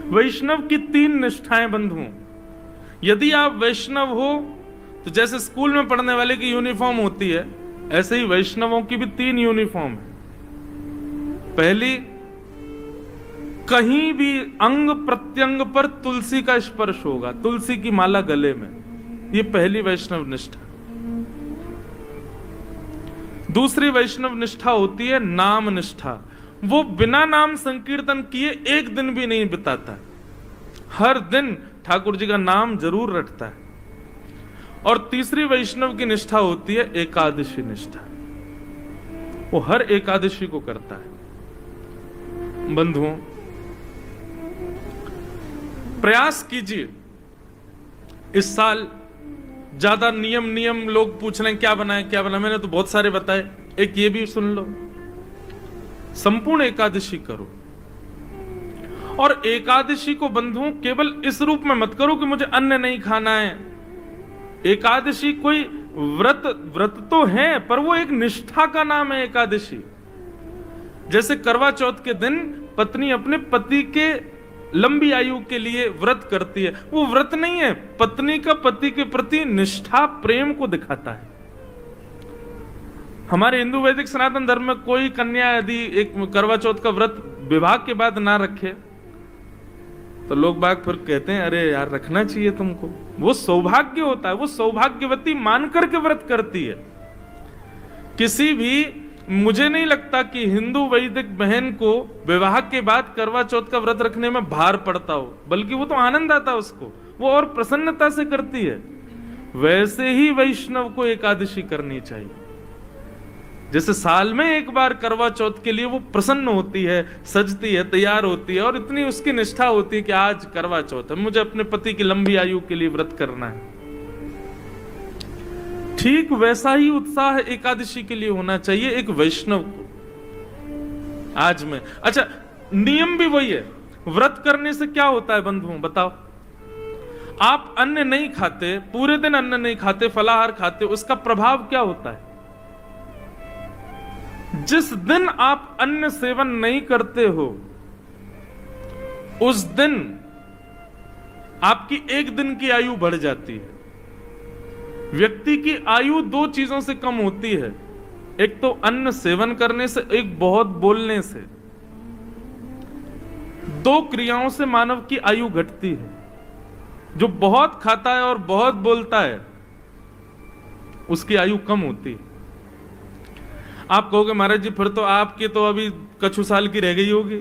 वैष्णव की 3 निष्ठाएं बंधुओं। यदि आप वैष्णव हो तो जैसे स्कूल में पढ़ने वाले की यूनिफॉर्म होती है, ऐसे ही वैष्णवों की भी 3 यूनिफॉर्म है। पहली, कहीं भी अंग प्रत्यंग पर तुलसी का स्पर्श होगा, तुलसी की माला गले में, ये पहली वैष्णव निष्ठा। दूसरी वैष्णव निष्ठा होती है नाम निष्ठा। वो बिना नाम संकीर्तन किए एक दिन भी नहीं बिताता, हर दिन ठाकुर जी का नाम जरूर रटता है। और तीसरी वैष्णव की निष्ठा होती है एकादशी निष्ठा, वो हर एकादशी को करता है। बंधुओं, प्रयास कीजिए इस साल ज्यादा नियम लोग पूछ रहे हैं क्या बनाए, मैंने तो बहुत सारे बताए, एक ये भी सुन लो, संपूर्ण एकादशी करो। और एकादशी को बंधुओं केवल इस रूप में मत करो कि मुझे अन्न नहीं खाना है। एकादशी कोई व्रत तो है, पर वो एक निष्ठा का नाम है एकादशी। जैसे करवा चौथ के दिन पत्नी अपने पति के लंबी आयु के लिए व्रत करती है, वो व्रत नहीं है, पत्नी का पति के प्रति निष्ठा प्रेम को दिखाता है। हमारे हिंदू वैदिक सनातन धर्म में कोई कन्या यदि एक करवा चौथ का व्रत विवाह के बाद ना रखे तो लोग बाग फिर कहते हैं अरे यार रखना चाहिए तुमको, वो सौभाग्य होता है, वो सौभाग्यवती मानकर के व्रत करती है। किसी भी, मुझे नहीं लगता कि हिंदू वैदिक बहन को विवाह के बाद करवा चौथ का व्रत रखने में भार पड़ता हो, बल्कि वो तो आनंद आता है उसको, वो और प्रसन्नता से करती है। वैसे ही वैष्णव को एकादशी करनी चाहिए। जैसे साल में एक बार करवा चौथ के लिए वो प्रसन्न होती है, सजती है, तैयार होती है और इतनी उसकी निष्ठा होती है कि आज करवा चौथ है, मुझे अपने पति की लंबी आयु के लिए व्रत करना है, ठीक वैसा ही उत्साह एकादशी के लिए होना चाहिए एक वैष्णव को। आज में अच्छा, नियम भी वही है। व्रत करने से क्या होता है बंधुओं बताओ? आप अन्न नहीं खाते, पूरे दिन अन्न नहीं खाते, फलाहार खाते, उसका प्रभाव क्या होता है? जिस दिन आप अन्न सेवन नहीं करते हो उस दिन आपकी एक दिन की आयु बढ़ जाती है। व्यक्ति की आयु 2 चीजों से कम होती है, एक तो अन्न सेवन करने से, एक बहुत बोलने से। 2 क्रियाओं से मानव की आयु घटती है। जो बहुत खाता है और बहुत बोलता है उसकी आयु कम होती है। आप कहोगे महाराज जी फिर तो आपकी तो अभी कछु साल की रह गई होगी।